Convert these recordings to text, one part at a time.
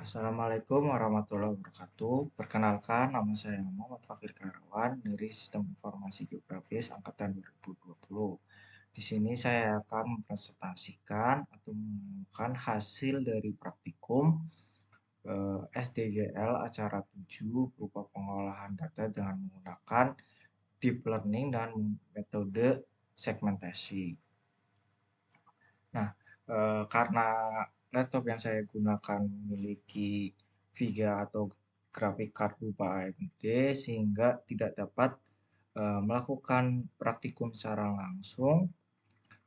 Assalamualaikum warahmatullahi wabarakatuh. Perkenalkan, nama saya Muhammad Fakir Karawan dari Sistem Informasi Geografis Angkatan 2020. Di sini saya akan mempresentasikan atau mengumumkan hasil dari praktikum SDGL acara 7 berupa pengolahan data dengan menggunakan deep learning dan metode segmentasi. Nah, karena laptop yang saya gunakan memiliki VGA atau graphic card berupa AMD sehingga tidak dapat melakukan praktikum secara langsung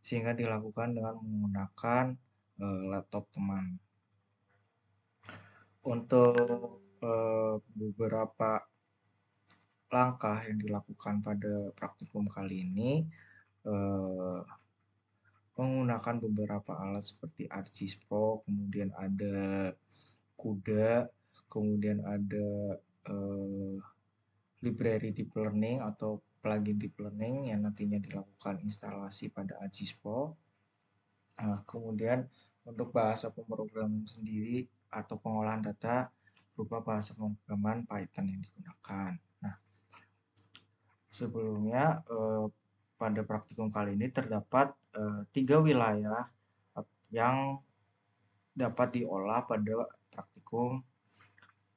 sehingga dilakukan dengan menggunakan laptop teman. Untuk beberapa langkah yang dilakukan pada praktikum kali ini eh, menggunakan beberapa alat seperti ArcGIS Pro, kemudian ada CUDA, kemudian ada eh, library deep learning atau plugin deep learning yang nantinya dilakukan instalasi pada ArcGIS Pro. Kemudian untuk bahasa pemrograman sendiri atau pengolahan data berupa bahasa pemrograman Python yang digunakan. Nah, sebelumnya pada praktikum kali ini terdapat 3 wilayah yang dapat diolah pada praktikum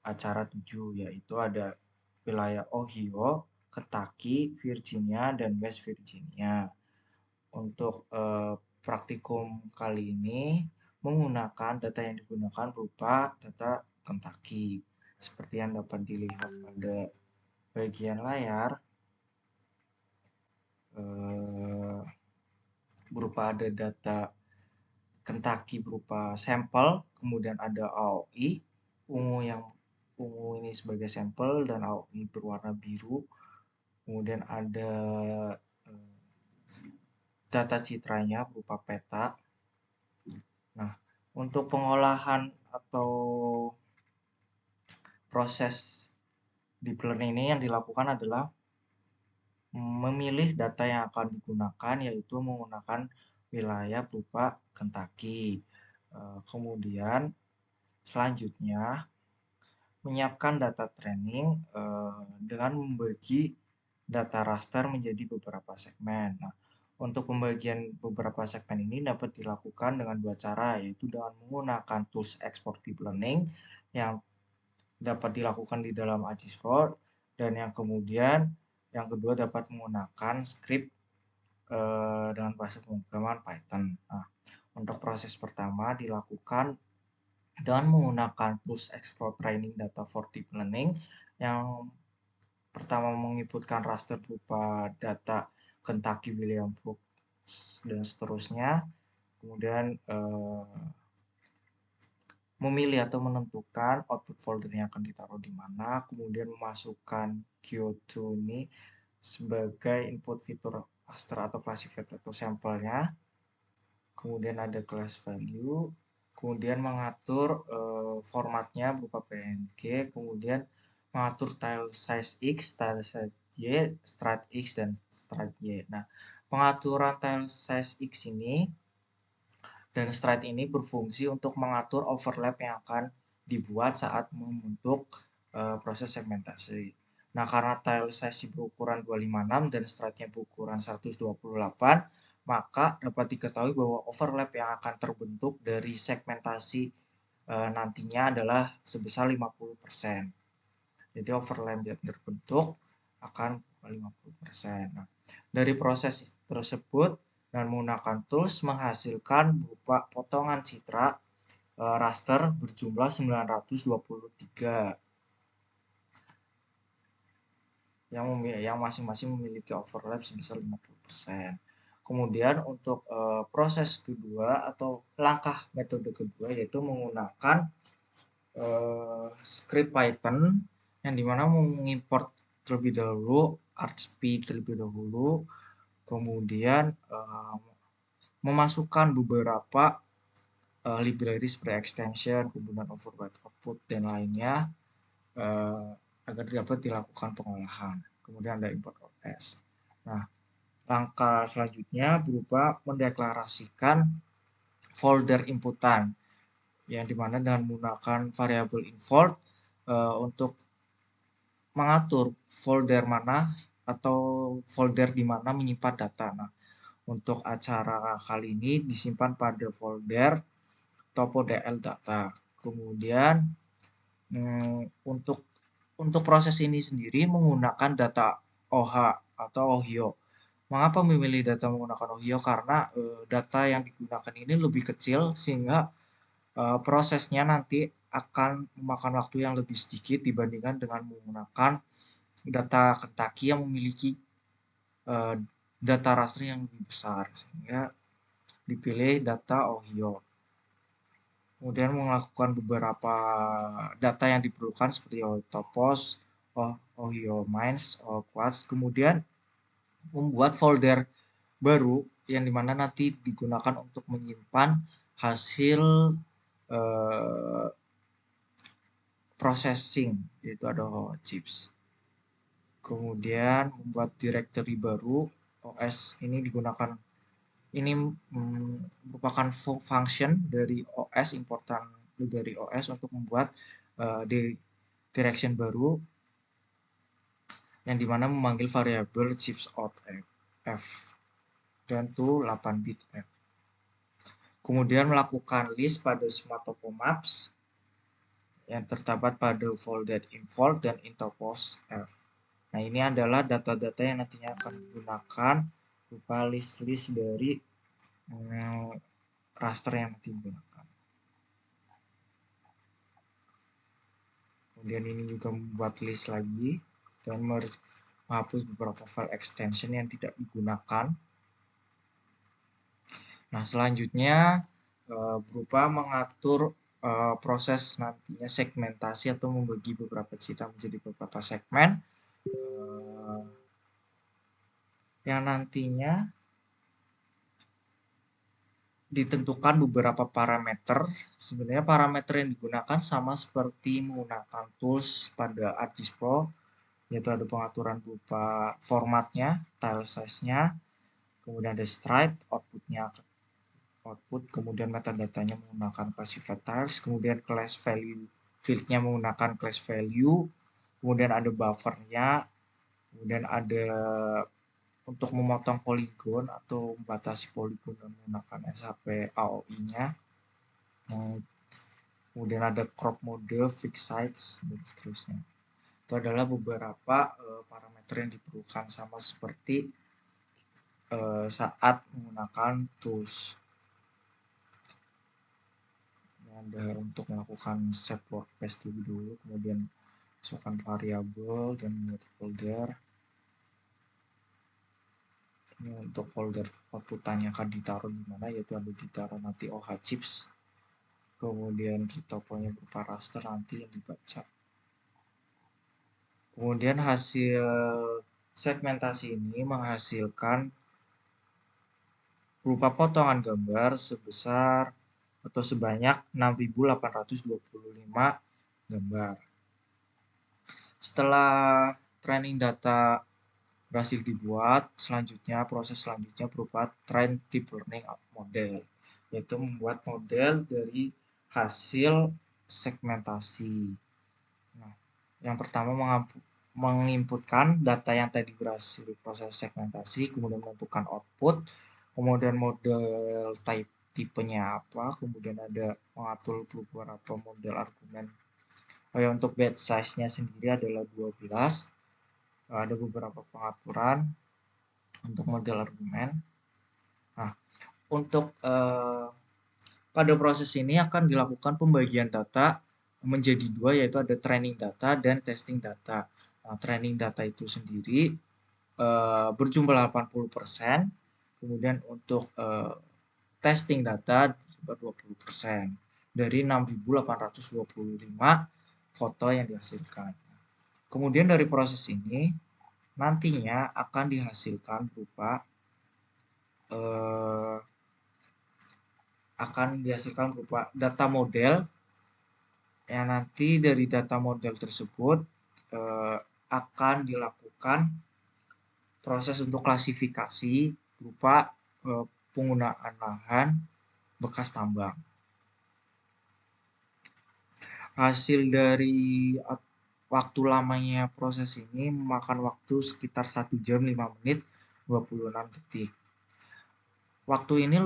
acara 7, yaitu ada wilayah Ohio, Kentucky, Virginia, dan West Virginia. Untuk praktikum kali ini menggunakan data yang digunakan berupa data Kentucky. Seperti yang dapat dilihat pada bagian layar, berupa ada data Kentucky berupa sampel, kemudian ada AOI, ungu ini sebagai sampel dan AOI berwarna biru. Kemudian ada data citranya berupa peta. Nah, untuk pengolahan atau proses deep learning ini yang dilakukan adalah memilih data yang akan digunakan, yaitu menggunakan wilayah berupa Kentucky. Kemudian selanjutnya menyiapkan data training dengan membagi data raster menjadi beberapa segmen. Nah, untuk pembagian beberapa segmen ini dapat dilakukan dengan dua cara, yaitu dengan menggunakan tools export deep learning yang dapat dilakukan di dalam ArcGIS Pro, dan yang kedua dapat menggunakan script dengan bahasa pemrograman Python. Nah, untuk proses pertama dilakukan dengan menggunakan tools export training data for deep learning yang pertama menginputkan raster berupa data Kentucky, Williamsburg, dan seterusnya. Kemudian memilih atau menentukan output folder yang akan ditaruh di mana, kemudian memasukkan Q2 ini sebagai input fitur raster atau classified atau sampelnya. Kemudian ada class value, kemudian mengatur formatnya berupa PNG, kemudian mengatur tile size X, tile size Y, strut X, dan strut Y. Nah, pengaturan tile size X ini dan strut ini berfungsi untuk mengatur overlap yang akan dibuat saat membentuk proses segmentasi. Nah, karena tile size berukuran 256 dan strutnya berukuran 128, maka dapat diketahui bahwa overlap yang akan terbentuk dari segmentasi nantinya adalah sebesar 50%. Jadi overlap yang terbentuk akan 50%. Nah, dari proses tersebut dan menggunakan tools menghasilkan berupa potongan citra raster berjumlah 923 yang masing-masing memiliki overlap sebesar 50%. Kemudian untuk proses kedua atau langkah metode kedua yaitu menggunakan script Python yang dimana mengimport terlebih dahulu ArcP terlebih dahulu, kemudian memasukkan beberapa library seperti extension, kemudian override output dan lainnya agar dapat dilakukan pengolahan. Kemudian ada import OS. Nah, langkah selanjutnya berupa mendeklarasikan folder inputan yang dimana dengan menggunakan variabel import untuk mengatur folder mana atau folder di mana menyimpan data. Nah, untuk acara kali ini disimpan pada folder topo.dl data. Kemudian untuk proses ini sendiri menggunakan data OH atau OHIO. Mengapa memilih data menggunakan OHIO? Karena data yang digunakan ini lebih kecil sehingga prosesnya nanti akan memakan waktu yang lebih sedikit dibandingkan dengan menggunakan data Kentucky yang memiliki data raster yang lebih besar, sehingga dipilih data OHIO. Kemudian melakukan beberapa data yang diperlukan seperti topos, OHIO mines, quartz, kemudian membuat folder baru yang dimana nanti digunakan untuk menyimpan hasil processing, yaitu ada chips. Kemudian membuat directory baru, OS ini digunakan, ini merupakan function dari OS, importan dari OS untuk membuat direction baru yang dimana memanggil variabel chips out f dan to 8 bit f. Kemudian melakukan list pada semua topo maps yang terdapat pada folder import dan intopos f. Nah, ini adalah data-data yang nantinya akan digunakan berupa list-list dari raster yang nanti digunakan. Kemudian ini juga membuat list lagi dan menghapus beberapa file extension yang tidak digunakan. Nah, selanjutnya berupa mengatur proses nantinya segmentasi atau membagi beberapa cerita menjadi beberapa segmen yang nantinya ditentukan beberapa parameter. Sebenarnya parameter yang digunakan sama seperti menggunakan tools pada ArcGIS Pro, yaitu ada pengaturan berupa formatnya, tile size-nya, kemudian ada stripe, output, kemudian metadatanya menggunakan classified tiles, kemudian class value field-nya menggunakan class value, kemudian ada buffer-nya, kemudian ada untuk memotong poligon atau membatasi poligon dan menggunakan SHP AOI-nya. Kemudian ada crop mode, fixed size, dan seterusnya. Itu adalah beberapa parameter yang diperlukan sama seperti saat menggunakan tools. Ada untuk melakukan set workspace dulu, kemudian masukkan variabel dan membuat folder. Ini untuk folder outputannya akan ditaruh di mana, yaitu ada ditaruh nanti OH chips, kemudian toponya berupa raster nanti yang dibaca. Kemudian hasil segmentasi ini menghasilkan berupa potongan gambar sebesar atau sebanyak 6.825 gambar. Setelah training data berhasil dibuat, proses selanjutnya berupa train deep learning model, yaitu membuat model dari hasil segmentasi. Nah, yang pertama menginputkan data yang tadi berhasil proses segmentasi, kemudian menentukan output, kemudian model tipenya apa, kemudian ada mengatur beberapa model argumen. Untuk batch size-nya sendiri adalah 12. Ada beberapa pengaturan untuk model argumen. Nah, untuk pada proses ini akan dilakukan pembagian data menjadi dua, yaitu ada training data dan testing data. Nah, training data itu sendiri berjumlah 80%, kemudian untuk testing data berjumlah 20% dari 6.825 foto yang dihasilkan. Kemudian dari proses ini nantinya akan dihasilkan berupa data model yang nanti dari data model tersebut akan dilakukan proses untuk klasifikasi berupa penggunaan lahan bekas tambang. Hasil dari waktu lamanya proses ini memakan waktu sekitar 1 jam 5 menit 26 detik. Waktu ini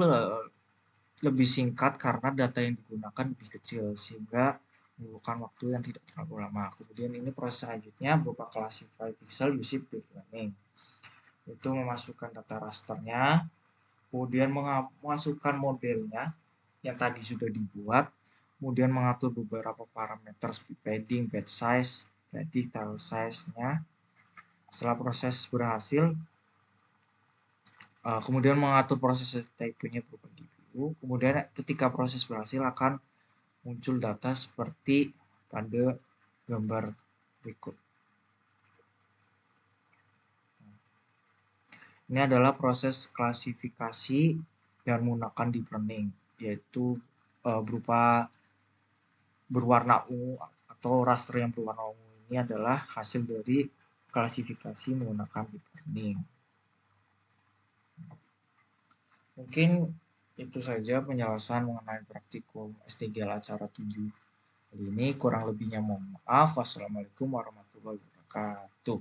lebih singkat karena data yang digunakan lebih kecil sehingga memerlukan waktu yang tidak terlalu lama. Kemudian ini proses selanjutnya berupa classify pixel using deep learning. Itu memasukkan data rasternya, kemudian memasukkan modelnya yang tadi sudah dibuat, kemudian mengatur beberapa parameter seperti padding, batch size, berarti tile size-nya. Setelah proses berhasil, kemudian mengatur proses type-nya berupa GPU. Kemudian ketika proses berhasil akan muncul data seperti pada gambar berikut. Ini adalah proses klasifikasi dan menggunakan deep learning, yaitu berupa berwarna ungu atau raster yang berwarna ungu ini adalah hasil dari klasifikasi menggunakan deep learning. Mungkin itu saja penjelasan mengenai praktikum S3 acara 7 kali ini. Kurang lebihnya mohon maaf. Wassalamualaikum warahmatullahi wabarakatuh.